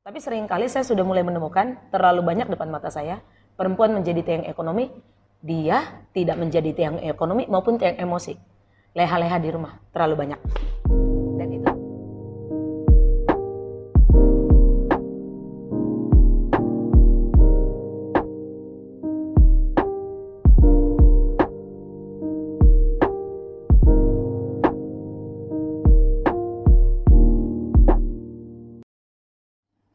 Tapi seringkali saya sudah mulai menemukan terlalu banyak depan mata saya, perempuan menjadi tiang ekonomi, dia tidak menjadi tiang ekonomi maupun tiang emosi. Leha-leha di rumah, terlalu banyak. Dan itu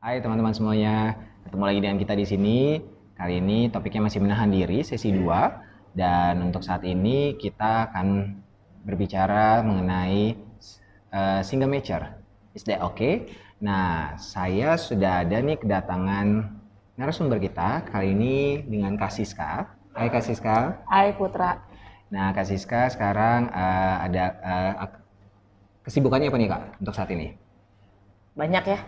Hai teman-teman semuanya, ketemu lagi dengan kita di sini. Kali ini topiknya masih menahan diri, sesi 2. Dan untuk saat ini kita akan berbicara mengenai single mature. Is that okay? Nah, saya sudah ada nih kedatangan narasumber kita kali ini dengan Kak Siska. Hai Kak Siska. Hai Putra. Nah, Kak Siska sekarang ada kesibukannya apa nih Kak untuk saat ini? Banyak ya.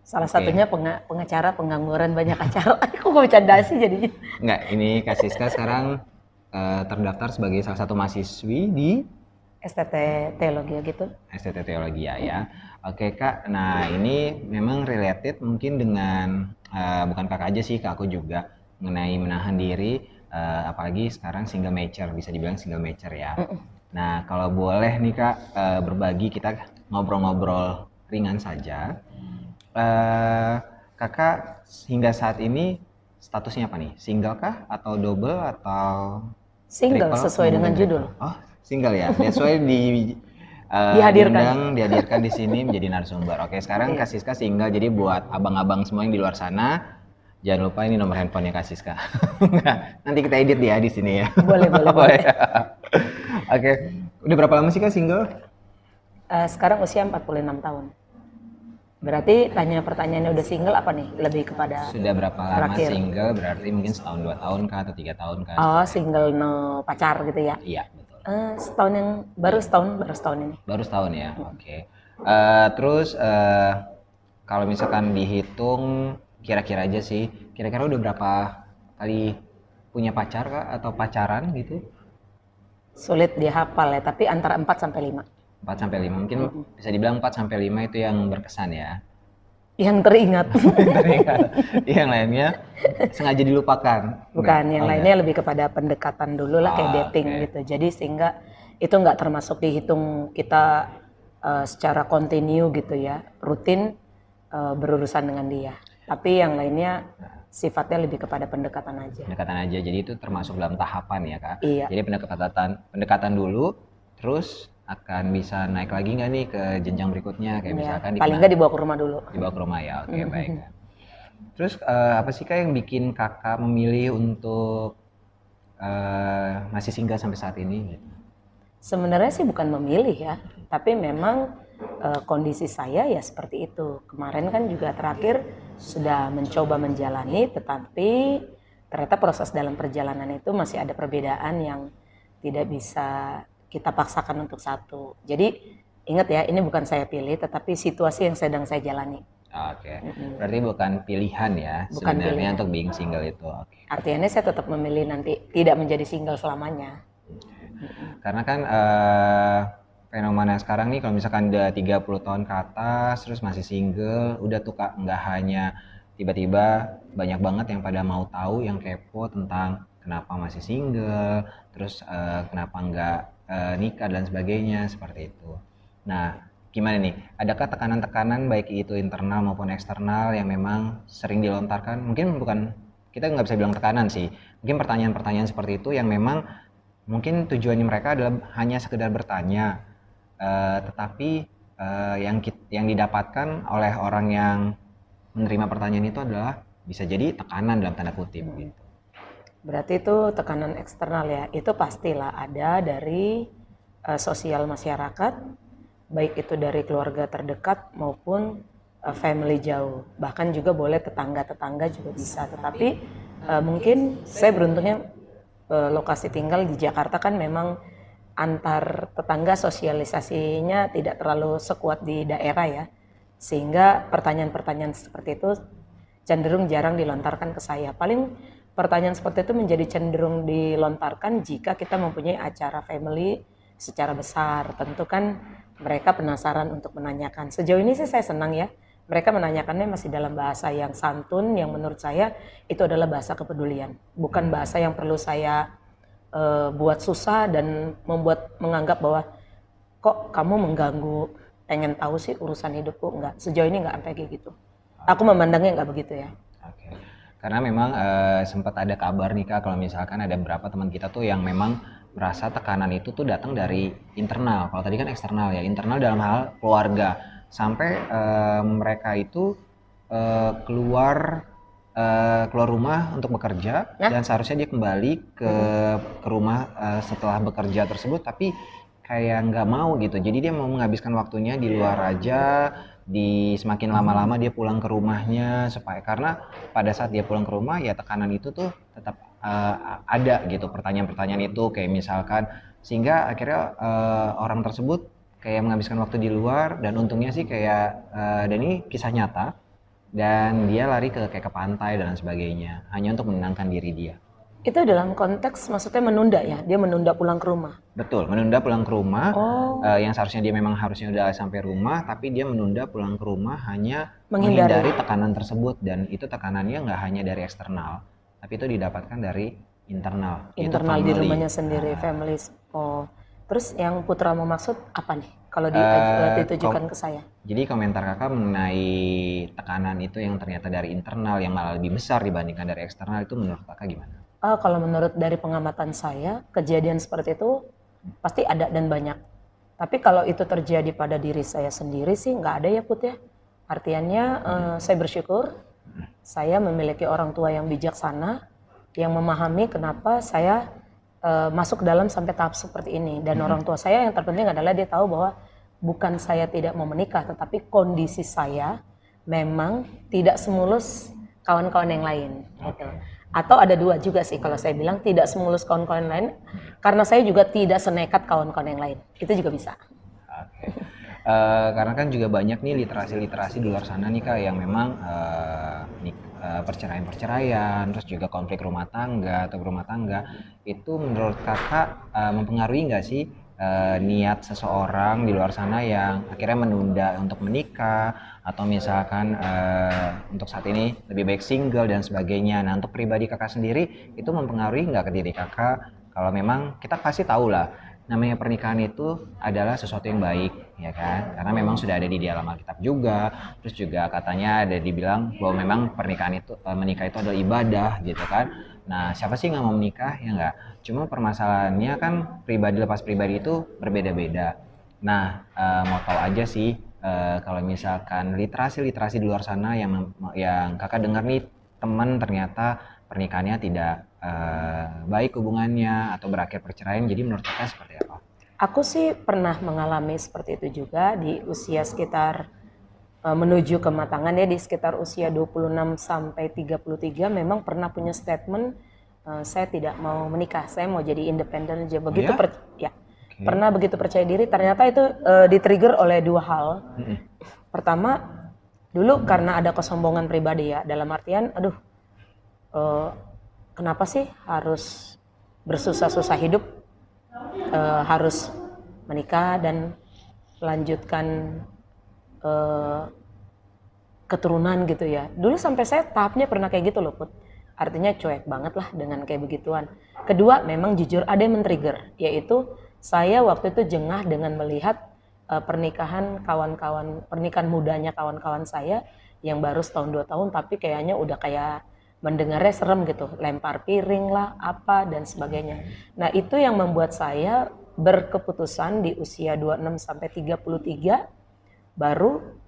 Salah Oke. satunya pengacara pengangguran banyak acara. Aku mau bercanda sih jadinya. Enggak, ini Kak Siska sekarang terdaftar sebagai salah satu mahasiswi di STT Teologi gitu. STT Teologi ya. Oke Kak, nah ini memang related mungkin dengan bukan Kakak aja sih, ke aku juga mengenai menahan diri, apalagi sekarang single mature, bisa dibilang single mature ya. Nah kalau boleh nih Kak, berbagi, kita ngobrol-ngobrol ringan saja. Kakak hingga saat ini statusnya apa nih? Single kah atau double atau Single triple? sesuai dengan Mungkin judul. triple. Oh, single ya. That's why dihadirkan di sini menjadi narasumber. Oke, sekarang Kak Siska single. Jadi buat abang-abang semua yang di luar sana, jangan lupa ini nomor handphonenya Kak Siska. Nanti kita edit ya di sini ya. Boleh. Oke. Udah berapa lama sih Kak single? Sekarang usia 46 tahun. Berarti tanya pertanyaannya udah single apa nih? Lebih kepada Sudah berapa lama terakhir. single? Berarti mungkin setahun 2 tahun kah atau 3 tahun kah? Oh, single no pacar gitu ya? Iya, betul. Setahun yang baru setahun ini. Baru setahun ya, oke. Terus kalau misalkan dihitung kira-kira aja sih, kira-kira udah berapa kali punya pacar kah atau pacaran gitu? Sulit dihafal ya, tapi antara 4 sampai 5. 4 sampai 5, mungkin bisa dibilang 4 sampai 5 itu yang berkesan ya. Yang teringat. Yang lainnya sengaja dilupakan. Bukan, yang Oh, lainnya lebih kepada pendekatan dulu lah, kayak dating oke. gitu. Jadi sehingga itu nggak termasuk dihitung kita secara kontinu gitu ya, rutin berurusan dengan dia. Tapi yang lainnya sifatnya lebih kepada pendekatan aja. Pendekatan aja, jadi itu termasuk dalam tahapan ya Kak? Iya. Jadi pendekatan dulu, terus akan bisa naik lagi nggak nih ke jenjang berikutnya, kayak Ya, misalkan paling nggak dibawa ke rumah dulu. dibawa ke rumah ya, oke baik. Terus apa sih Kak yang bikin Kakak memilih untuk masih single sampai saat ini? Sebenarnya sih bukan memilih ya, tapi memang kondisi saya ya seperti itu. Kemarin kan juga terakhir sudah mencoba menjalani, tetapi ternyata proses dalam perjalanan itu masih ada perbedaan yang tidak bisa kita paksakan untuk satu. Jadi ingat ya, ini bukan saya pilih, tetapi situasi yang sedang saya jalani. Oke, berarti bukan pilihan ya Bukan sebenarnya pilihan. untuk being single itu. Oke. Artinya saya tetap memilih nanti tidak menjadi single selamanya. Karena kan fenomena sekarang nih kalau misalkan udah 30 tahun ke atas terus masih single, udah tuh Kak, nggak hanya tiba-tiba banyak banget yang pada mau tahu, yang kepo tentang kenapa masih single, terus kenapa nggak nikah dan sebagainya seperti itu. Nah, gimana nih? Adakah tekanan-tekanan baik itu internal maupun eksternal yang memang sering dilontarkan? Mungkin bukan, kita nggak bisa bilang tekanan sih. Mungkin pertanyaan-pertanyaan seperti itu yang memang mungkin tujuannya mereka adalah hanya sekedar bertanya, tetapi yang didapatkan oleh orang yang menerima pertanyaan itu adalah bisa jadi tekanan dalam tanda kutip gitu. Berarti itu tekanan eksternal ya, itu pastilah ada dari sosial masyarakat, baik itu dari keluarga terdekat maupun family jauh, bahkan juga boleh tetangga-tetangga juga bisa. Tetapi mungkin saya beruntungnya lokasi tinggal di Jakarta kan memang antar tetangga sosialisasinya tidak terlalu sekuat di daerah ya, sehingga pertanyaan-pertanyaan seperti itu cenderung jarang dilontarkan ke saya. Paling pertanyaan seperti itu menjadi cenderung dilontarkan jika kita mempunyai acara family secara besar. Tentu kan mereka penasaran untuk menanyakan. Sejauh ini sih saya senang ya mereka menanyakannya masih dalam bahasa yang santun, yang menurut saya itu adalah bahasa kepedulian, bukan bahasa yang perlu saya buat susah dan menganggap bahwa kok kamu mengganggu, pengen tahu sih urusan hidupku. Enggak, sejauh ini enggak sampai kayak gitu. Aku memandangnya enggak begitu ya. Oke. Karena memang sempat ada kabar nih Kak, kalau misalkan ada beberapa teman kita tuh yang memang merasa tekanan itu tuh datang dari internal. Kalau tadi kan eksternal ya, internal dalam hal keluarga. Sampai mereka itu keluar rumah untuk bekerja dan seharusnya dia kembali ke rumah setelah bekerja tersebut, tapi kayak nggak mau gitu. Jadi dia mau menghabiskan waktunya di luar aja, semakin lama-lama dia pulang ke rumahnya, supaya karena pada saat dia pulang ke rumah ya tekanan itu tuh tetap ada gitu, pertanyaan-pertanyaan itu kayak misalkan, sehingga akhirnya orang tersebut kayak menghabiskan waktu di luar, dan untungnya sih kayak dan ini kisah nyata, dan dia lari kayak ke pantai dan sebagainya hanya untuk menenangkan diri dia. Itu dalam konteks maksudnya menunda ya? Dia menunda pulang ke rumah? Betul, menunda pulang ke rumah. Yang seharusnya dia memang harusnya udah sampai rumah, tapi dia menunda pulang ke rumah hanya menghindari tekanan tersebut. Dan itu tekanannya nggak hanya dari eksternal, tapi itu didapatkan dari internal. Internal di rumahnya sendiri, family. Oh, terus yang Putra mau maksud apa nih? Kalau ditujukan ke saya. Jadi komentar kakak mengenai tekanan itu yang ternyata dari internal yang malah lebih besar dibandingkan dari eksternal, itu menurut kakak gimana? Kalau menurut dari pengamatan saya, kejadian seperti itu pasti ada dan banyak. Tapi kalau itu terjadi pada diri saya sendiri sih nggak ada ya Put ya. Artinya saya bersyukur saya memiliki orang tua yang bijaksana, yang memahami kenapa saya masuk ke dalam sampai tahap seperti ini. Dan orang tua saya yang terpenting adalah dia tahu bahwa bukan saya tidak mau menikah, tetapi kondisi saya memang tidak semulus kawan-kawan yang lain. Gitu. Atau ada dua juga sih kalau saya bilang, tidak semulus kawan-kawan lain karena saya juga tidak senekat kawan-kawan yang lain. Itu juga bisa. Oke. Karena kan juga banyak nih literasi-literasi di luar sana nih Kak yang memang perceraian-perceraian, terus juga konflik rumah tangga atau berumah tangga. Itu menurut Kakak mempengaruhi nggak sih niat seseorang di luar sana yang akhirnya menunda untuk menikah, atau misalkan untuk saat ini lebih baik single dan sebagainya. Nah, untuk pribadi kakak sendiri itu mempengaruhi nggak ke diri kakak? Kalau memang kita pasti tahu lah, namanya pernikahan itu adalah sesuatu yang baik, ya kan? Karena memang sudah ada di dalam Alkitab juga. Terus juga katanya ada dibilang bahwa memang pernikahan itu menikah itu adalah ibadah, gitu kan? Nah, siapa sih nggak mau menikah, ya nggak? Cuma permasalahannya kan pribadi lepas pribadi itu berbeda-beda. Nah, mau tahu aja sih kalau misalkan literasi-literasi di luar sana yang kakak dengar nih, teman ternyata pernikahannya tidak baik hubungannya atau berakhir perceraian, jadi menurut kakak seperti apa? Aku sih pernah mengalami seperti itu juga di usia sekitar menuju kematangan ya, di sekitar usia 26 sampai 33 memang pernah punya statement saya tidak mau menikah, saya mau jadi independen aja. Begitu pernah begitu percaya diri, ternyata itu di-trigger oleh dua hal. Pertama, dulu karena ada kesombongan pribadi ya, dalam artian kenapa sih harus bersusah-susah hidup, harus menikah dan melanjutkan keturunan gitu ya. Dulu sampai saya tahapnya pernah kayak gitu loh Put. Artinya cuek banget lah dengan kayak begituan. Kedua, memang jujur ada yang men-trigger, yaitu saya waktu itu jengah dengan melihat pernikahan mudanya kawan-kawan saya yang baru setahun 2 tahun, tapi kayaknya udah kayak mendengarnya serem gitu, lempar piring lah, apa dan sebagainya. Nah, itu yang membuat saya berkeputusan di usia 26 sampai 33 baru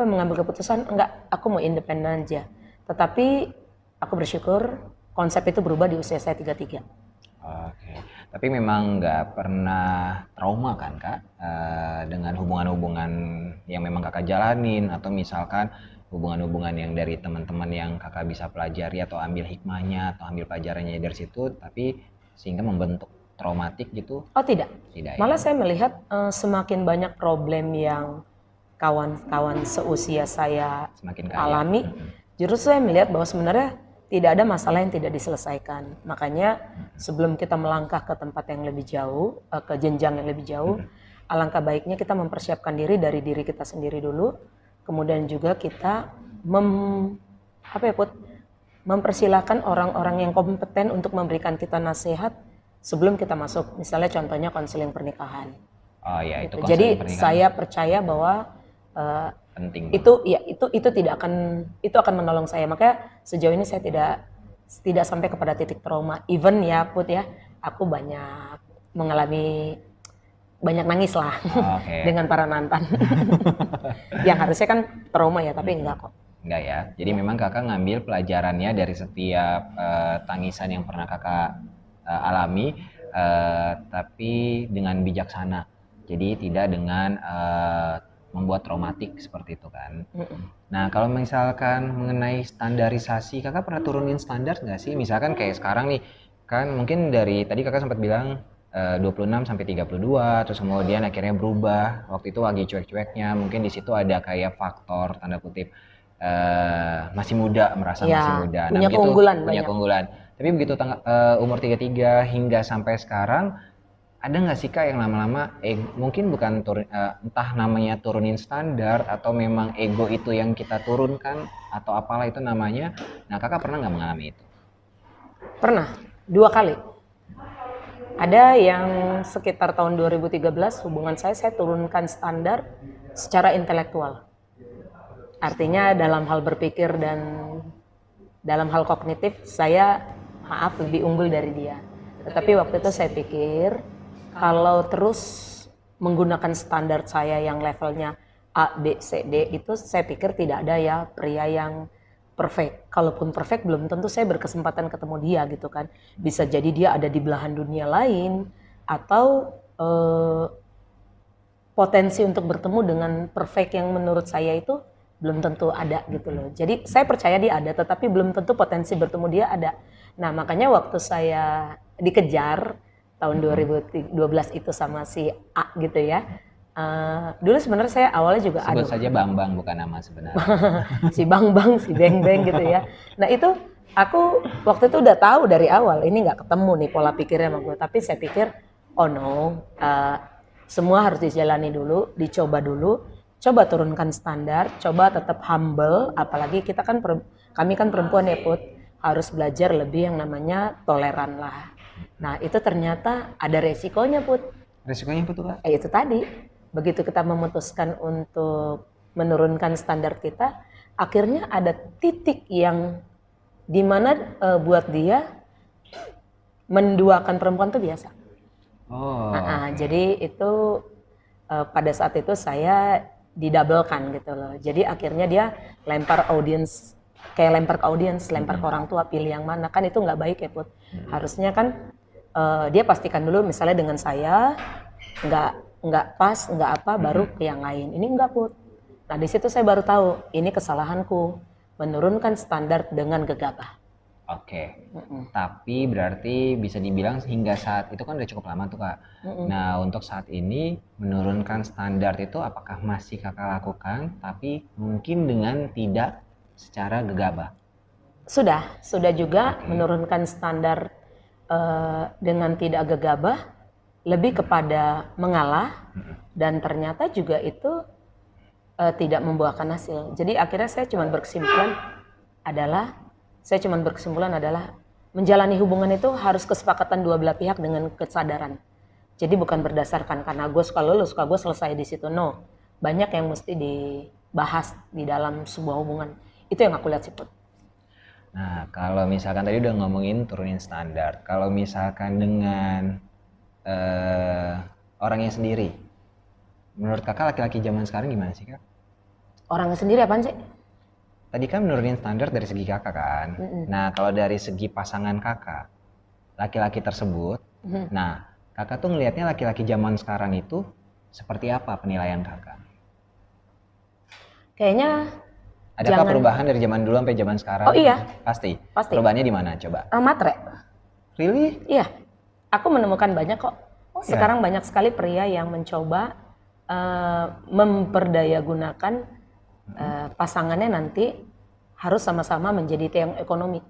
mengambil keputusan enggak, aku mau independen aja. Tetapi aku bersyukur konsep itu berubah di usia saya 33. Oke, tapi memang nggak pernah trauma kan Kak dengan hubungan-hubungan yang memang kakak jalanin, atau misalkan hubungan-hubungan yang dari teman-teman yang kakak bisa pelajari atau ambil hikmahnya atau ambil pelajarannya dari situ, tapi sehingga membentuk traumatik gitu? Oh tidak, malah ya? saya melihat semakin banyak problem yang kawan-kawan seusia saya alami, justru saya melihat bahwa sebenarnya tidak ada masalah yang tidak diselesaikan. Makanya sebelum kita melangkah ke tempat yang lebih jauh, ke jenjang yang lebih jauh, alangkah baiknya kita mempersiapkan diri dari diri kita sendiri dulu, kemudian juga kita mempersilahkan orang-orang yang kompeten untuk memberikan kita nasihat sebelum kita masuk, misalnya contohnya konseling pernikahan. Oh ya, itu Gitu. konseling Jadi pernikahan saya percaya bahwa penting itu tidak akan menolong saya. Makanya sejauh ini saya tidak sampai kepada titik trauma. Even ya Put ya, aku banyak mengalami banyak nangis lah Oke. dengan para mantan. Yang harusnya kan trauma ya, tapi enggak kok. Enggak ya. Jadi memang kakak ngambil pelajarannya dari setiap tangisan yang pernah kakak alami, tapi dengan bijaksana. Jadi tidak dengan membuat traumatik seperti itu kan. Nah kalau misalkan mengenai standarisasi, kakak pernah turunin standar nggak sih? Misalkan kayak sekarang nih, kan mungkin dari tadi kakak sempat bilang 26 sampai 32, terus kemudian akhirnya berubah. Waktu itu lagi cuek-cueknya, mungkin di situ ada kayak faktor tanda kutip masih muda, merasa Ya, masih muda. punya begitu, keunggulan punya banyak. keunggulan. Tapi begitu umur 33 hingga sampai sekarang, ada nggak sih kak yang lama-lama mungkin bukan entah namanya turunin standar atau memang ego itu yang kita turunkan atau apalah itu namanya. Nah kakak pernah nggak mengalami itu? Pernah, 2 kali. Ada yang sekitar tahun 2013 hubungan saya turunkan standar secara intelektual. Artinya dalam hal berpikir dan dalam hal kognitif saya lebih unggul dari dia. Tetapi waktu itu saya pikir kalau terus menggunakan standar saya yang levelnya A, B, C, D itu saya pikir tidak ada ya pria yang perfect. Kalaupun perfect belum tentu saya berkesempatan ketemu dia gitu kan. Bisa jadi dia ada di belahan dunia lain atau potensi untuk bertemu dengan perfect yang menurut saya itu belum tentu ada gitu loh. Jadi saya percaya dia ada, tetapi belum tentu potensi bertemu dia ada. Nah makanya waktu saya dikejar tahun 2012 itu sama si A gitu ya. Dulu sebenarnya saya awalnya juga sebut saja Bambang bukan nama sebenarnya. Si Bang si Beng gitu ya. Nah itu aku waktu itu udah tahu dari awal ini nggak ketemu nih pola pikirnya sama gue. Tapi saya pikir oh no, semua harus dijalani dulu, dicoba dulu. Coba turunkan standar, coba tetap humble, apalagi kita kan kami kan perempuan ya Put, harus belajar lebih yang namanya toleran lah. Nah itu ternyata ada resikonya Put. Resikonya apa tuh Kak? Itu tadi, begitu kita memutuskan untuk menurunkan standar kita, akhirnya ada titik yang dimana buat dia menduakan perempuan itu biasa. Jadi itu pada saat itu saya didabelkan gitu loh. Jadi akhirnya dia lempar audiens, kayak lempar ke audiens, lempar ke orang tua, pilih yang mana, kan itu nggak baik ya Put. Harusnya kan dia pastikan dulu misalnya dengan saya nggak pas, nggak apa, baru ke yang lain. Ini nggak Put. Nah di situ saya baru tahu ini kesalahanku, menurunkan standar dengan gegabah. Oke. Tapi berarti bisa dibilang hingga saat itu kan udah cukup lama tuh Kak. Nah untuk saat ini menurunkan standar itu apakah masih kakak lakukan tapi mungkin dengan tidak secara gegabah? Sudah juga menurunkan standar dengan tidak gegabah, lebih kepada mengalah dan ternyata juga itu tidak membuahkan hasil. Jadi akhirnya saya cuma berkesimpulan adalah menjalani hubungan itu harus kesepakatan dua belah pihak dengan kesadaran. Jadi bukan berdasarkan karena gue suka lo suka gue selesai di situ. No, banyak yang mesti dibahas di dalam sebuah hubungan. Itu yang aku lihat sih Put. Nah kalau misalkan tadi udah ngomongin turunin standar, kalau misalkan dengan orangnya sendiri, menurut kakak laki-laki zaman sekarang gimana sih Kak? Orangnya sendiri apaan sih? Tadi kan menurunin standar dari segi kakak kan. Nah kalau dari segi pasangan kakak, laki-laki tersebut, nah kakak tuh ngelihatnya laki-laki zaman sekarang itu seperti apa penilaian kakak? Kayaknya adakah perubahan dari zaman dulu sampai zaman sekarang? Oh iya. Pasti. Perubahannya di mana coba? Matre. Really? Iya. Aku menemukan banyak kok. Sekarang banyak sekali pria yang mencoba memperdayagunakan pasangannya nanti harus sama-sama menjadi tiang ekonomi.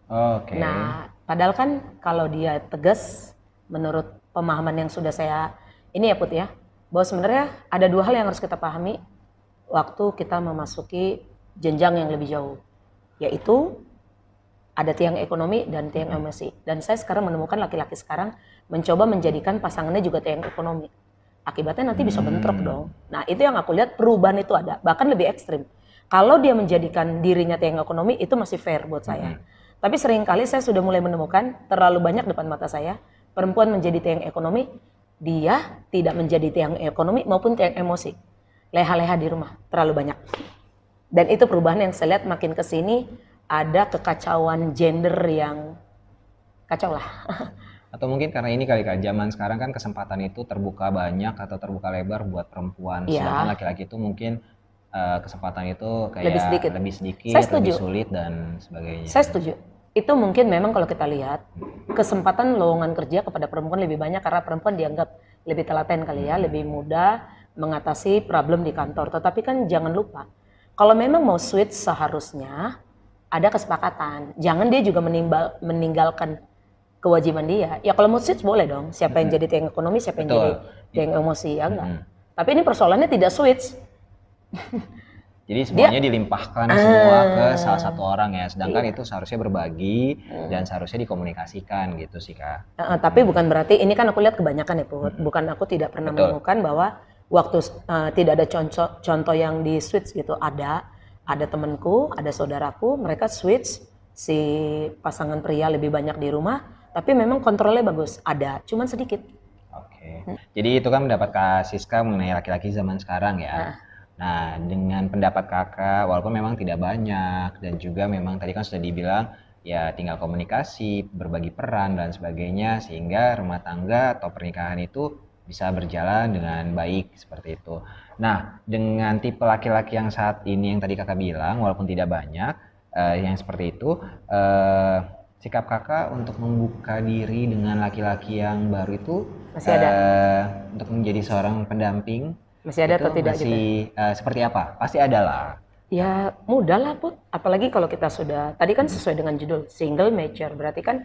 Oke. Nah, padahal kan kalau dia tegas menurut pemahaman yang sudah saya ini ya Put ya, bahwa sebenarnya ada dua hal yang harus kita pahami. waktu kita memasuki jenjang yang lebih jauh, yaitu ada tiang ekonomi dan tiang emosi. Dan saya sekarang menemukan laki-laki sekarang mencoba menjadikan pasangannya juga tiang ekonomi. Akibatnya nanti bisa bentrok dong. Nah itu yang aku lihat perubahan itu ada, bahkan lebih ekstrim. Kalau dia menjadikan dirinya tiang ekonomi itu masih fair buat saya. Tapi seringkali saya sudah mulai menemukan terlalu banyak depan mata saya, perempuan menjadi tiang ekonomi, dia tidak menjadi tiang ekonomi maupun tiang emosi. Leha-leha di rumah, terlalu banyak. Dan itu perubahan yang saya lihat makin ke sini ada kekacauan gender yang kacau lah. Atau mungkin karena ini kali Kak, zaman sekarang kan kesempatan itu terbuka banyak atau terbuka lebar buat perempuan. Sedangkan Iya, laki-laki itu mungkin kesempatan itu lebih kayak sedikit. lebih Saya sedikit, lebih setuju. sulit dan sebagainya. Saya setuju. Itu mungkin memang kalau kita lihat kesempatan lowongan kerja kepada perempuan lebih banyak karena perempuan dianggap lebih telaten kali ya, lebih mudah mengatasi problem di kantor. Tetapi kan jangan lupa, kalau memang mau switch seharusnya ada kesepakatan. Jangan dia juga meninggalkan kewajiban dia. Ya kalau mau switch boleh dong. Siapa yang jadi tiang ekonomi, siapa yang jadi Betul. tiang emosi, ya enggak. Tapi ini persoalannya tidak switch. Jadi Dia semuanya dilimpahkan semua ke salah satu orang ya. Sedangkan itu seharusnya berbagi dan seharusnya dikomunikasikan gitu sih Kak. Tapi bukan berarti ini kan aku lihat kebanyakan ya Put. Bukan aku tidak pernah Betul. menemukan bahwa waktu tidak ada contoh yang di switch gitu. Ada temanku, ada saudaraku, mereka switch si pasangan pria lebih banyak di rumah, tapi memang kontrolnya bagus. Ada, cuman sedikit. Oke. Jadi itu kan pendapat Kak Siska mengenai laki-laki zaman sekarang ya. Nah, dengan pendapat Kakak, walaupun memang tidak banyak dan juga memang tadi kan sudah dibilang ya tinggal komunikasi, berbagi peran dan sebagainya sehingga rumah tangga atau pernikahan itu bisa berjalan dengan baik seperti itu. Nah, dengan tipe laki-laki yang saat ini yang tadi Kakak bilang walaupun tidak banyak yang seperti itu sikap Kakak untuk membuka diri dengan laki-laki yang baru itu Masih ada. untuk menjadi seorang pendamping Masih ada itu atau tidak gitu? masih seperti apa? Pasti ada lah. Ya mudah lah Put. Apalagi kalau kita sudah, tadi kan sesuai dengan judul, single mature. Berarti kan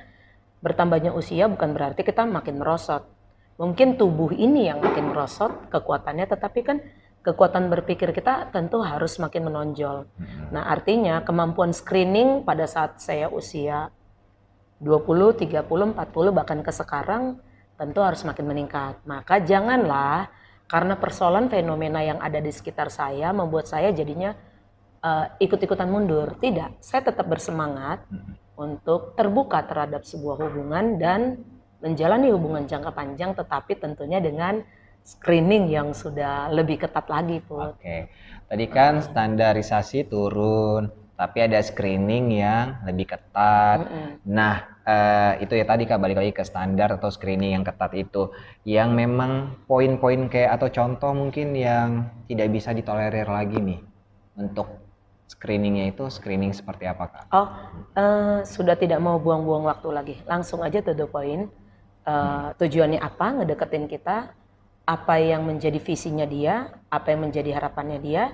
bertambahnya usia bukan berarti kita makin merosot. Mungkin tubuh ini yang makin merosot kekuatannya, tetapi kan kekuatan berpikir kita tentu harus makin menonjol. Nah artinya kemampuan screening pada saat saya usia 20, 30, 40 bahkan ke sekarang tentu harus makin meningkat. Maka janganlah karena persoalan fenomena yang ada di sekitar saya membuat saya jadinya ikut-ikutan mundur. Tidak, saya tetap bersemangat untuk terbuka terhadap sebuah hubungan dan menjalani hubungan jangka panjang, tetapi tentunya dengan screening yang sudah lebih ketat lagi, Put. Oke. Tadi kan standarisasi turun, tapi ada screening yang lebih ketat. Nah, itu ya tadi Kak balik lagi ke standar atau screening yang ketat itu, yang memang poin-poin kayak atau contoh mungkin yang tidak bisa ditolerir lagi nih untuk screeningnya itu screening seperti apa Kak? Oh, sudah tidak mau buang-buang waktu lagi. Langsung aja to the point. Tujuannya apa? Ngedeketin kita. Apa yang menjadi visinya dia, apa yang menjadi harapannya dia.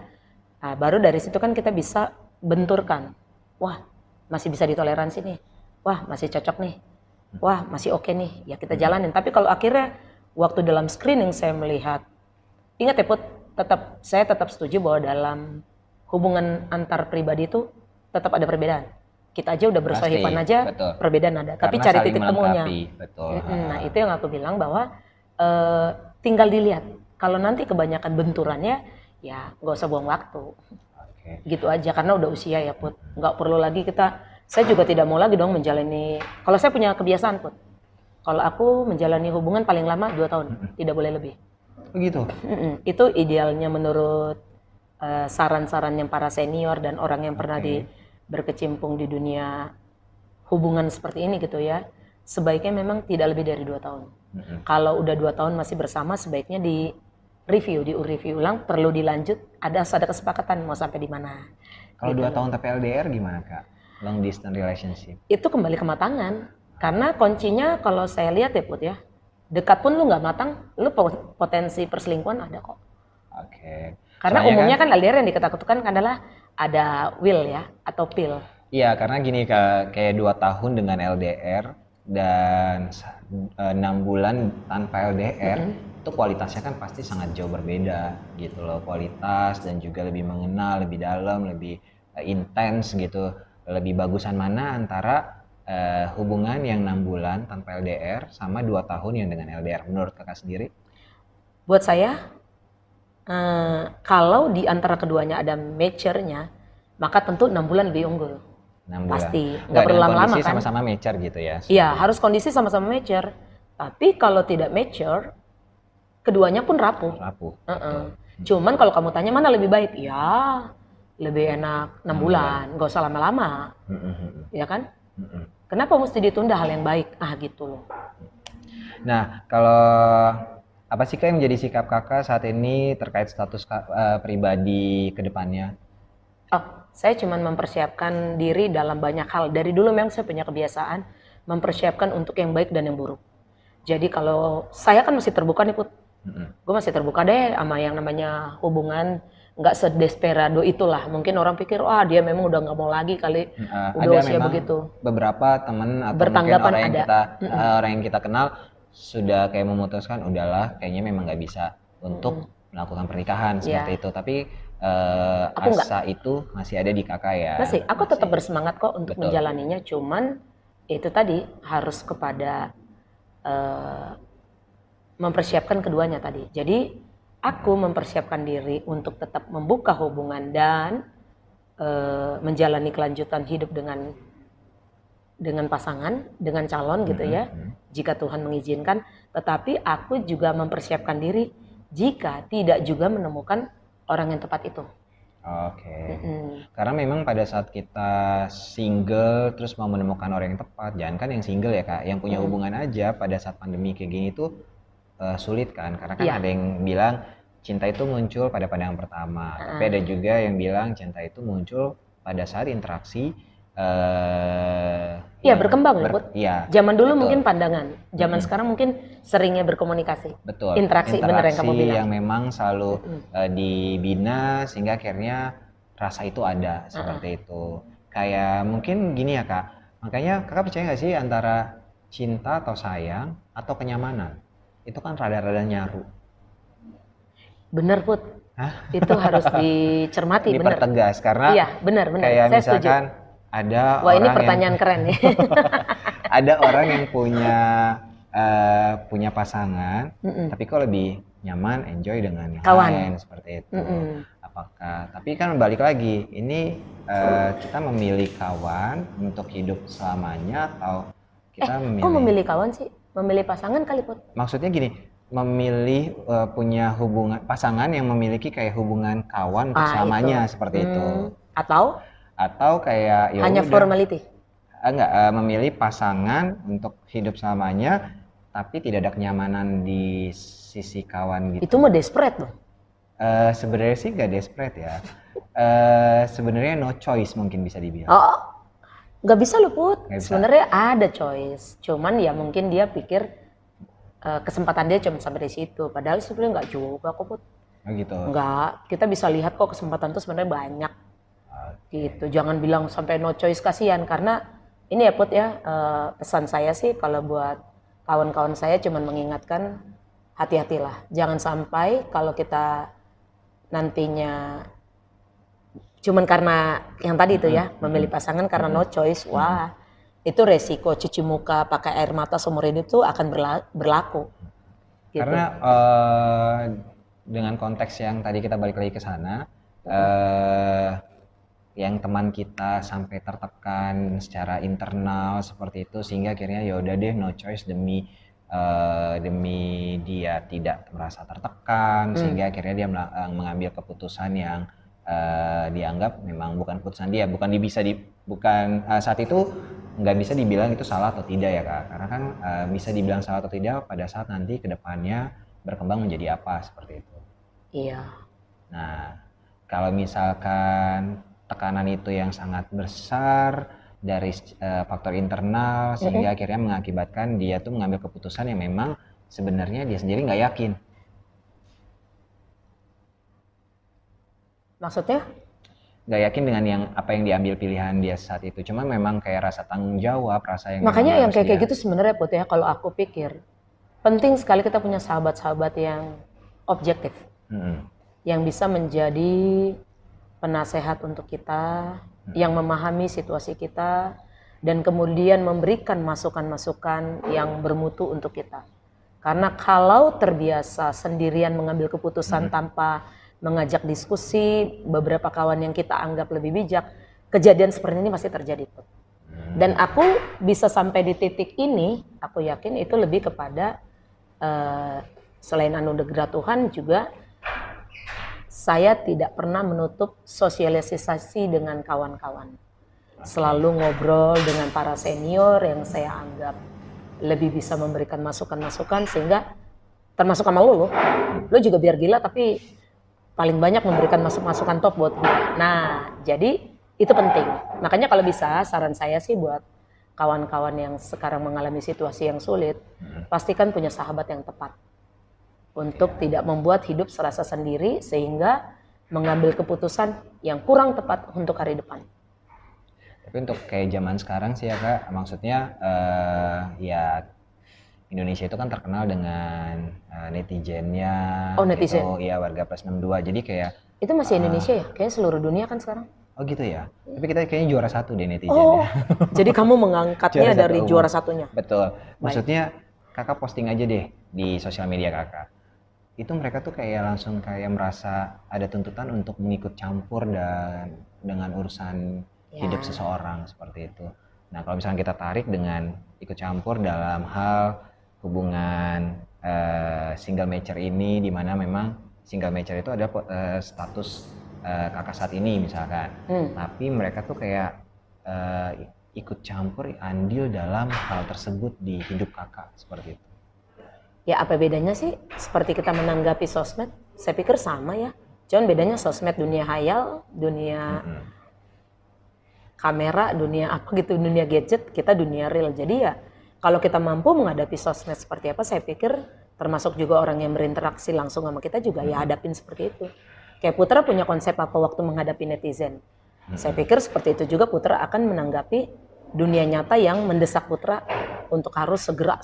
Nah, baru dari situ kan kita bisa benturkan. Wah, masih bisa ditoleransi nih. Wah, masih cocok nih. Wah, masih oke nih. Ya kita jalanin. Tapi kalau akhirnya waktu dalam screening saya melihat, ingat ya Put, saya tetap setuju bahwa dalam hubungan antar pribadi itu tetap ada perbedaan. Kita aja udah bersahiban aja, betul. Perbedaan ada. Tapi Karena cari saling titik temunya. melengkapi, betul. Nah itu yang aku bilang bahwa tinggal dilihat. Kalau nanti kebanyakan benturannya, ya nggak usah buang waktu. Oke. Gitu aja karena udah usia ya Put. Nggak perlu lagi kita. Saya juga tidak mau lagi dong menjalani. Kalau saya punya kebiasaan Put. Kalau aku menjalani hubungan paling lama 2 tahun, tidak boleh lebih. Begitu. Itu idealnya menurut saran-saran yang para senior dan orang yang pernah berkecimpung di dunia hubungan seperti ini gitu ya. Sebaiknya memang tidak lebih dari 2 tahun. Kalau udah 2 tahun masih bersama, sebaiknya diureview ulang, perlu dilanjut, ada kesepakatan mau sampai di mana. Kalau 2 tahun tapi LDR gimana Kak? Long distance relationship. Itu kembali ke matangan. Karena kuncinya kalau saya lihat ya Put ya, dekat pun lu nggak matang, lu potensi perselingkuhan ada kok. Oke. Karena Soalnya umumnya kan LDR yang diketakutan adalah ada will ya atau pill. Iya, karena gini Kak, kayak 2 tahun dengan LDR dan 6 bulan tanpa LDR, itu kualitasnya kan pasti sangat jauh berbeda gitu loh, kualitas dan juga lebih mengenal, lebih dalam, lebih intens gitu. Lebih bagusan mana antara hubungan yang 6 bulan tanpa LDR sama 2 tahun yang dengan LDR menurut kakak sendiri? Buat saya, kalau di antara keduanya ada mature-nya, maka tentu 6 bulan lebih unggul. 6 bulan. Pasti, nggak Nggak, perlu dengan lama-lama kondisi kan? sama-sama mature gitu ya? Iya, harus kondisi sama-sama mature. Tapi kalau tidak mature, keduanya pun rapuh. Rapuh, Heeh. betul. Cuman kalau kamu tanya mana lebih baik, ya lebih enak 6 bulan, nggak usah lama-lama, ya kan? Kenapa mesti ditunda hal yang baik? Gitu loh. Nah, kalau apa sih Kak yang menjadi sikap kakak saat ini terkait status pribadi ke depannya? Saya cuma mempersiapkan diri dalam banyak hal. Dari dulu memang saya punya kebiasaan mempersiapkan untuk yang baik dan yang buruk. Jadi kalau saya kan masih terbuka nih Put. Gue masih terbuka deh sama yang namanya hubungan, nggak sedesperado itulah. Mungkin orang pikir, wah dia memang udah nggak mau lagi kali, udah Ada usia memang begitu. beberapa temen atau mungkin Bertanggapan orang yang ada. orang yang kita kenal sudah kayak memutuskan udahlah kayaknya memang nggak bisa untuk melakukan pernikahan seperti Ya, itu. Tapi aku nggak. asa itu masih ada di kakak ya. Masih, aku tetap bersemangat kok untuk Betul. menjalaninya. Cuman itu tadi harus kepada mempersiapkan keduanya tadi. Jadi aku mempersiapkan diri untuk tetap membuka hubungan dan menjalani kelanjutan hidup dengan pasangan, dengan calon gitu ya, jika Tuhan mengizinkan. Tetapi aku juga mempersiapkan diri jika tidak juga menemukan orang yang tepat itu. Oke. Karena memang pada saat kita single terus mau menemukan orang yang tepat, jangan kan yang single ya Kak, yang punya hubungan aja pada saat pandemi kayak gini tuh sulit kan, karena kan Iya. ada yang bilang cinta itu muncul pada pandangan pertama, tapi ada juga yang bilang cinta itu muncul pada saat interaksi Iya, berkembang ya, Put. Iya, Zaman dulu betul. mungkin pandangan, zaman sekarang mungkin seringnya berkomunikasi. Betul. Interaksi, bener yang kamu bilang. yang memang selalu dibina sehingga akhirnya rasa itu ada seperti itu. Kayak mungkin gini ya Kak, makanya Kakak percaya nggak sih antara cinta atau sayang atau kenyamanan? Itu kan rada-rada nyaru. Bener, Put. Itu harus dicermati, bener. Dipertegas karena Iya, bener. kayak Saya misalkan setuju. ada Wah, ini orang pertanyaan keren nih. ada orang yang punya pasangan, tapi kok lebih nyaman, enjoy dengan yang Kawan. lain seperti itu. Apakah? Tapi kan balik lagi, ini kita memilih kawan untuk hidup selamanya atau kita Kok memilih kawan sih? Memilih pasangan kali, Put? Maksudnya gini, memilih punya hubungan pasangan yang memiliki kayak hubungan kawan untuk selamanya seperti itu. Atau kayak hanya formality. Enggak, memilih pasangan untuk hidup selamanya tapi tidak ada kenyamanan di sisi kawan gitu. Itu mah desperate loh. Sebenarnya sih nggak desperate ya. Sebenarnya no choice mungkin bisa dibilang. Nggak bisa loh Put. Sebenarnya ada choice. Cuman ya mungkin dia pikir kesempatan dia cuma sampai di situ. Padahal sebenarnya nggak juga kok Put. Oh gitu. Nggak. Kita bisa lihat kok kesempatan tuh sebenarnya banyak. Gitu. Jangan bilang sampai no choice, kasihan. Karena ini ya Put ya, pesan saya sih kalau buat kawan-kawan saya cuman mengingatkan hati-hatilah. Jangan sampai kalau kita nantinya cuman karena yang tadi itu ya, memilih pasangan karena no choice, wah itu resiko cuci muka pakai air mata seumur hidup tuh akan berlaku. Gitu. Karena dengan konteks yang tadi kita balik lagi ke sana, yang teman kita sampai tertekan secara internal seperti itu sehingga akhirnya ya udah deh no choice demi dia tidak merasa tertekan sehingga akhirnya dia mengambil keputusan yang dianggap memang bukan keputusan dia, saat itu nggak bisa dibilang itu salah atau tidak ya Kak, karena kan bisa dibilang salah atau tidak pada saat nanti kedepannya berkembang menjadi apa seperti itu. Iya. Nah kalau misalkan tekanan itu yang sangat besar dari faktor internal sehingga akhirnya mengakibatkan dia tuh mengambil keputusan yang memang sebenarnya dia sendiri nggak yakin. Maksudnya? nggak yakin dengan yang apa yang diambil pilihan dia saat itu. Cuma memang kayak rasa tanggung jawab, rasa yang Makanya memang yang harus kayak dia. gitu sebenarnya Put ya, kalau aku pikir penting sekali kita punya sahabat-sahabat yang objektif, Mm-mm. yang bisa menjadi penasehat untuk kita, yang memahami situasi kita, dan kemudian memberikan masukan-masukan yang bermutu untuk kita. Karena kalau terbiasa sendirian mengambil keputusan tanpa mengajak diskusi beberapa kawan yang kita anggap lebih bijak, kejadian seperti ini pasti terjadi. Dan aku bisa sampai di titik ini, aku yakin itu lebih kepada selain anugerah Tuhan juga saya tidak pernah menutup sosialisasi dengan kawan-kawan. Selalu ngobrol dengan para senior yang saya anggap lebih bisa memberikan masukan-masukan, sehingga termasuk sama lo juga biar gila tapi paling banyak memberikan masukan top buat gue. Nah, jadi itu penting. Makanya kalau bisa saran saya sih buat kawan-kawan yang sekarang mengalami situasi yang sulit, pastikan punya sahabat yang tepat untuk tidak membuat hidup serasa sendiri sehingga mengambil keputusan yang kurang tepat untuk hari depan. Tapi untuk kayak zaman sekarang sih ya Kak, maksudnya ya Indonesia itu kan terkenal dengan netizennya, Oh, netizen. itu ya warga plus 62. Jadi kayak Itu masih Indonesia ya? Kayaknya seluruh dunia kan sekarang. oh gitu ya. Tapi kita kayaknya juara satu deh Oh, netizennya. jadi kamu mengangkatnya Juara satu dari umum. juara satunya. Betul. Maksudnya Kakak posting aja deh di sosial media Kakak. Itu mereka tuh kayak langsung kayak merasa ada tuntutan untuk mengikut campur dan dengan urusan hidup seseorang seperti itu. Nah, kalau misalnya kita tarik dengan ikut campur dalam hal hubungan single mature ini, di mana memang single mature itu ada status kakak saat ini misalkan. Tapi mereka tuh kayak ikut campur andil dalam hal tersebut di hidup kakak seperti itu. Ya apa bedanya sih seperti kita menanggapi sosmed? Saya pikir sama ya. Cuman bedanya sosmed dunia hayal, dunia kamera, dunia apa gitu, dunia gadget, kita dunia real. Jadi ya kalau kita mampu menghadapi sosmed seperti apa, saya pikir termasuk juga orang yang berinteraksi langsung sama kita juga ya hadapin seperti itu. Kayak Putra punya konsep apa waktu menghadapi netizen. Saya pikir seperti itu juga Putra akan menanggapi dunia nyata yang mendesak Putra untuk harus segera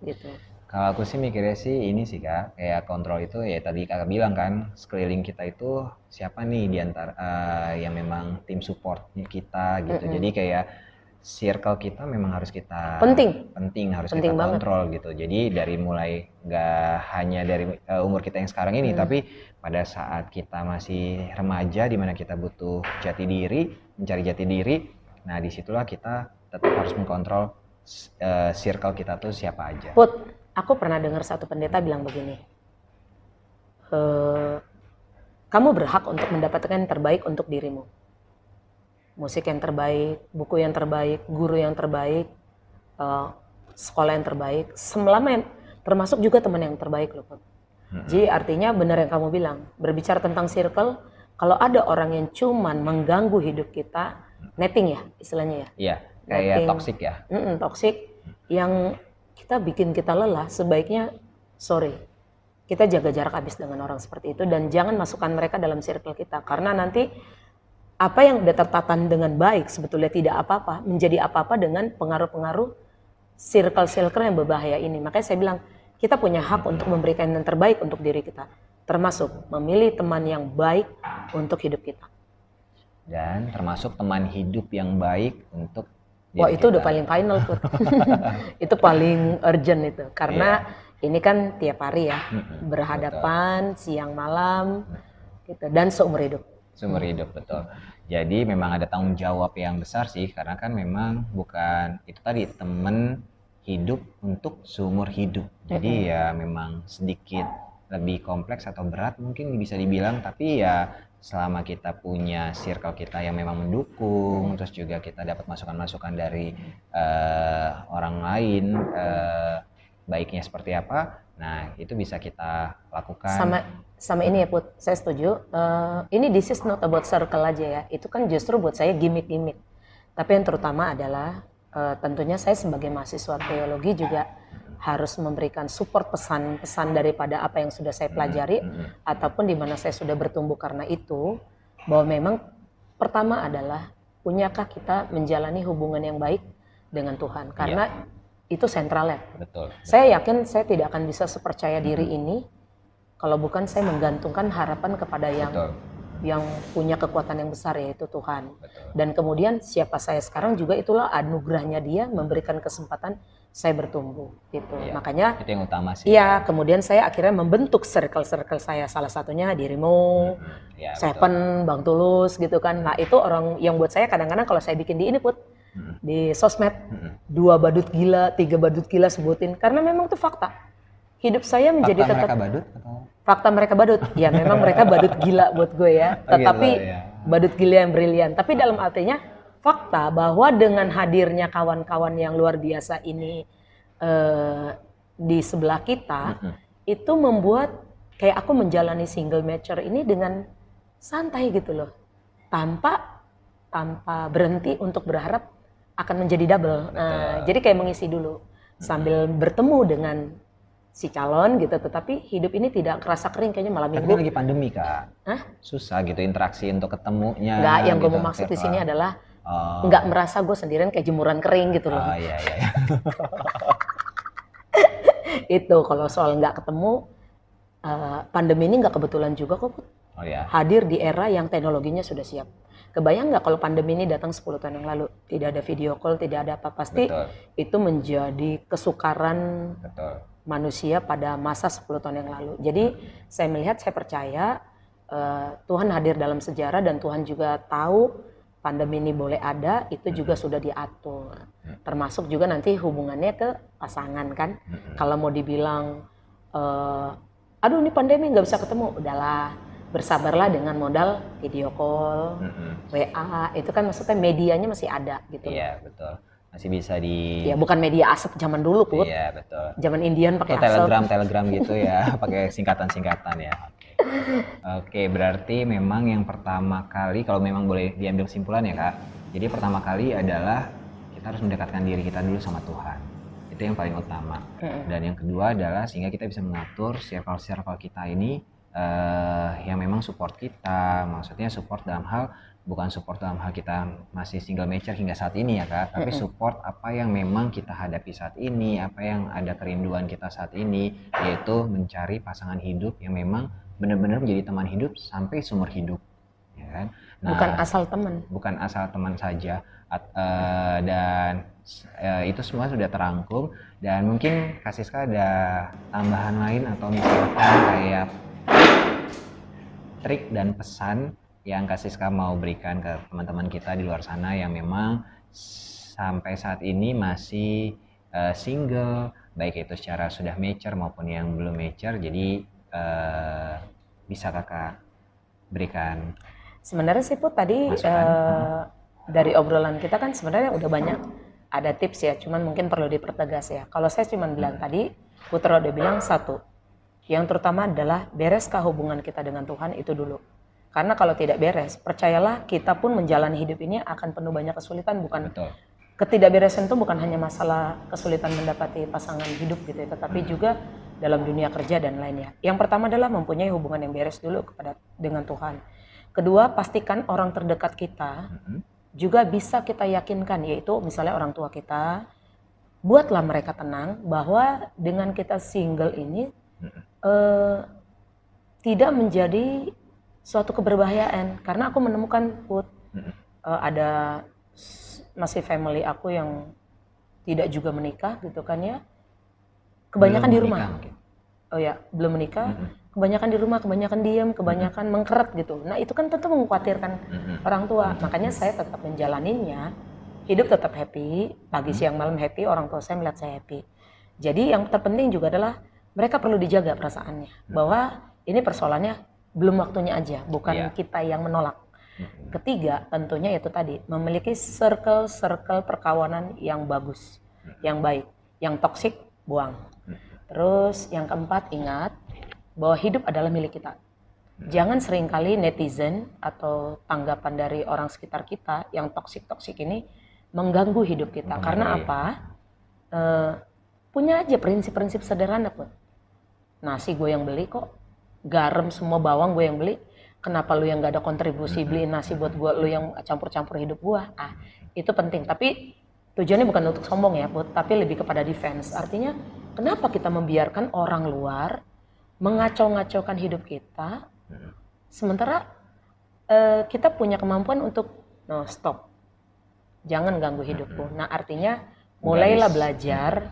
gitu. Kalau aku sih mikirnya sih ini sih Kak, kayak kontrol itu ya tadi Kakak bilang kan, sekeliling kita itu siapa nih di antara yang memang tim supportnya kita gitu. Jadi kayak circle kita memang harus kita harus Penting kita banget. kontrol gitu. Jadi dari mulai nggak hanya dari umur kita yang sekarang ini, tapi pada saat kita masih remaja di mana kita butuh jati diri, mencari jati diri, nah disitulah kita tetap harus mengkontrol circle kita tuh siapa aja. Put, aku pernah dengar satu pendeta bilang begini, kamu berhak untuk mendapatkan yang terbaik untuk dirimu. Musik yang terbaik, buku yang terbaik, guru yang terbaik, sekolah yang terbaik, termasuk juga teman yang terbaik loh Put. Jadi artinya benar yang kamu bilang, berbicara tentang circle, kalau ada orang yang cuman mengganggu hidup kita, netting ya istilahnya ya. Iya, kayak toxic ya. Toxic yang kita bikin kita lelah, sebaiknya sorry, kita jaga jarak habis dengan orang seperti itu dan jangan masukkan mereka dalam circle kita, karena nanti apa yang udah tertatan dengan baik sebetulnya tidak apa-apa menjadi apa-apa dengan pengaruh-pengaruh circle-circle yang berbahaya ini. Makanya saya bilang kita punya hak untuk memberikan yang terbaik untuk diri kita, termasuk memilih teman yang baik untuk hidup kita. Dan termasuk teman hidup yang baik untuk wah itu udah paling final Put. Itu paling urgent itu, karena ini kan tiap hari ya, berhadapan siang malam gitu, dan seumur hidup. Seumur hidup, betul. Jadi memang ada tanggung jawab yang besar sih, karena kan memang bukan itu tadi teman hidup untuk seumur hidup. Jadi ya memang sedikit lebih kompleks atau berat mungkin bisa dibilang, tapi ya selama kita punya circle kita yang memang mendukung, terus juga kita dapat masukan-masukan dari orang lain, baiknya seperti apa, nah itu bisa kita lakukan. Sama ini ya Put, saya setuju. Ini this is not about circle aja ya, itu kan justru buat saya gimmick-gimmick. Tapi yang terutama adalah tentunya saya sebagai mahasiswa teologi juga harus memberikan support pesan-pesan daripada apa yang sudah saya pelajari ataupun di mana saya sudah bertumbuh karena itu. bahwa memang pertama adalah punyakah kita menjalani hubungan yang baik dengan Tuhan, karena itu sentralnya. Betul. Saya yakin saya tidak akan bisa sepercaya diri ini kalau bukan saya menggantungkan harapan kepada yang punya kekuatan yang besar, yaitu Tuhan. Betul. Dan kemudian siapa saya sekarang juga itulah anugerahnya Dia memberikan kesempatan saya bertumbuh gitu. Makanya itu yang utama sih. Iya, kemudian saya akhirnya membentuk circle-circle saya, salah satunya dirimu, Seven, Bang Tulus gitu kan. Nah, itu orang yang buat saya kadang-kadang kalau saya bikin di ini Put, di sosmed, 2 badut gila, 3 badut gila sebutin, karena memang itu fakta. Hidup saya menjadi fakta mereka badut atau? Fakta mereka badut. Ya memang mereka badut gila buat gue ya. Tetapi badut gila yang brilian. Tapi dalam artinya fakta bahwa dengan hadirnya kawan-kawan yang luar biasa ini di sebelah kita, itu membuat kayak aku menjalani single mature ini dengan santai gitu loh. Tanpa berhenti untuk berharap akan menjadi double. Jadi kayak mengisi dulu sambil bertemu dengan si calon gitu, tetapi hidup ini tidak kerasa kering kayaknya malam minggu. Tapi kan lagi pandemi Kak. Susah gitu interaksi untuk ketemunya. Enggak, yang gitu, gue mau maksud di sini adalah nggak merasa gue sendirian kayak jemuran kering gitu loh. Iya. Itu kalau soal nggak ketemu, pandemi ini nggak kebetulan juga kok. Hadir di era yang teknologinya sudah siap. Kebayang nggak kalau pandemi ini datang 10 tahun yang lalu, tidak ada video call, tidak ada apa, pasti itu menjadi kesukaran manusia pada masa 10 tahun yang lalu. Jadi saya melihat, saya percaya Tuhan hadir dalam sejarah dan Tuhan juga tahu pandemi ini boleh ada, itu juga sudah diatur. Termasuk juga nanti hubungannya ke pasangan kan. Kalau mau dibilang, aduh ini pandemi nggak bisa ketemu, udahlah bersabarlah dengan modal video call, WA, itu kan maksudnya medianya masih ada gitu. Iya betul. Masih bisa di... Ya bukan media asap zaman dulu Put. Iya betul. Zaman Indian pakai asap. Telegram gitu ya, pakai singkatan-singkatan ya. Oke, berarti memang yang pertama kali, kalau memang boleh diambil kesimpulan ya Kak, jadi pertama kali adalah kita harus mendekatkan diri kita dulu sama Tuhan. Itu yang paling utama. Dan yang kedua adalah sehingga kita bisa mengatur circle-circle kita ini yang memang support kita, maksudnya support dalam hal, bukan support dalam hal kita masih single mature hingga saat ini ya Kak, tapi support apa yang memang kita hadapi saat ini, apa yang ada kerinduan kita saat ini, yaitu mencari pasangan hidup yang memang benar-benar menjadi teman hidup sampai seumur hidup, ya kan? Nah, bukan asal teman. Bukan asal teman saja, dan itu semua sudah terangkum. Dan mungkin Kak Siska ada tambahan lain atau misalkan kayak trik dan pesan yang Kak Siska mau berikan ke teman-teman kita di luar sana yang memang sampai saat ini masih single, baik itu secara sudah mature maupun yang belum mature, jadi bisa Kakak berikan? Sebenarnya sih Put tadi dari obrolan kita kan sebenarnya udah banyak ada tips ya, cuman mungkin perlu dipertegas ya. Kalau saya cuman bilang tadi, Putra udah bilang satu, yang terutama adalah bereskah hubungan kita dengan Tuhan itu dulu. Karena kalau tidak beres, percayalah kita pun menjalani hidup ini akan penuh banyak kesulitan. Bukan ketidakberesan itu bukan hanya masalah kesulitan mendapati pasangan hidup gitu ya, tetapi juga dalam dunia kerja dan lainnya. Yang pertama adalah mempunyai hubungan yang beres dulu dengan Tuhan. Kedua, pastikan orang terdekat kita juga bisa kita yakinkan, yaitu misalnya orang tua kita, buatlah mereka tenang bahwa dengan kita single ini tidak menjadi suatu keberbahayaan. Karena aku menemukan Put, ada masih family aku yang tidak juga menikah gitu kan ya, kebanyakan di rumah. Oh ya, belum menikah, kebanyakan di rumah, kebanyakan diam, kebanyakan mengkeret gitu. Nah itu kan tentu mengkhawatirkan orang tua. Makanya saya tetap menjalaninya, hidup tetap happy, pagi siang malam happy, orang tua saya melihat saya happy. Jadi yang terpenting juga adalah mereka perlu dijaga perasaannya, bahwa ini persoalannya belum waktunya aja, bukan kita yang menolak. Ketiga, tentunya itu tadi, memiliki circle perkawanan yang bagus, yang baik, yang toksik buang. Terus yang keempat, ingat bahwa hidup adalah milik kita. Jangan seringkali netizen atau tanggapan dari orang sekitar kita yang toksik-toksik ini mengganggu hidup kita. Karena apa? Punya aja prinsip-prinsip sederhana Put. Nasi gue yang beli kok, garam semua bawang gue yang beli. kenapa lu yang gak ada kontribusi beliin nasi buat gua, lu yang campur-campur hidup gua. Itu penting, tapi tujuannya bukan untuk sombong ya, Put, tapi lebih kepada defense. Artinya kenapa kita membiarkan orang luar mengacau-ngacaukan hidup kita, sementara kita punya kemampuan untuk no stop, jangan ganggu hidupku. Nah, artinya mulailah belajar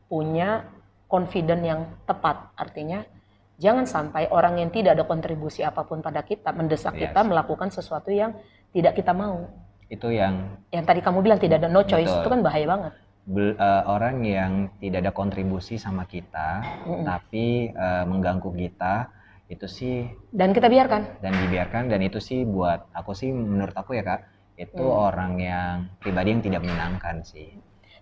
punya confident yang tepat. Artinya jangan sampai orang yang tidak ada kontribusi apapun pada kita mendesak kita melakukan sesuatu yang tidak kita mau. Itu yang tadi kamu bilang tidak ada no choice. Betul. Itu kan bahaya banget. Orang yang tidak ada kontribusi sama kita tapi mengganggu kita, itu sih dan dibiarkan, dan itu sih buat aku sih, menurut aku ya Kak, itu orang yang pribadi yang tidak menyenangkan sih.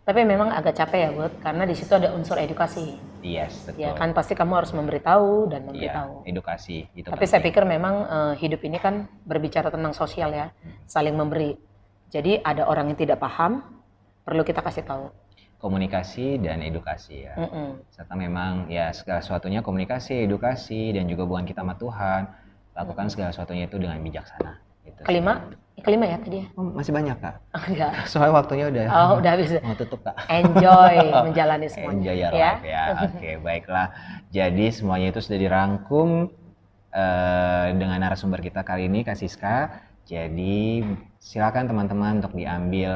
Tapi memang agak capek ya Bud, karena di situ ada unsur edukasi. Yes, betul. Ya kan pasti kamu harus memberitahu dan memberitahu. Edukasi itu. Tapi saya pikir memang hidup ini kan berbicara tentang sosial ya, saling memberi. Jadi ada orang yang tidak paham, perlu kita kasih tahu. Komunikasi dan edukasi ya. Serta memang ya segala sesuatunya komunikasi, edukasi, dan juga hubungan kita sama Tuhan. Lakukan segala sesuatunya itu dengan bijaksana. Gitu. Kelima ya tadi ya? Masih banyak Kak. Enggak. Soalnya waktunya udah habis. Mau tutup Kak. Enjoy menjalani semuanya. Enjoy your life ya. Oke, baiklah. Jadi semuanya itu sudah dirangkum dengan narasumber kita kali ini, Kak Siska. Jadi silakan teman-teman untuk diambil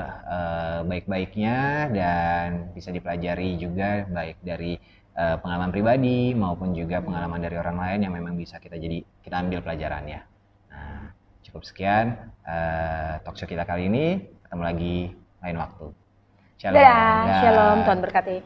baik-baiknya dan bisa dipelajari juga, baik dari pengalaman pribadi maupun juga pengalaman dari orang lain yang memang bisa kita ambil pelajarannya. Nah, cukup sekian talkshow kita kali ini. Ketemu lagi lain waktu. Shalom. Shalom, Tuhan berkati.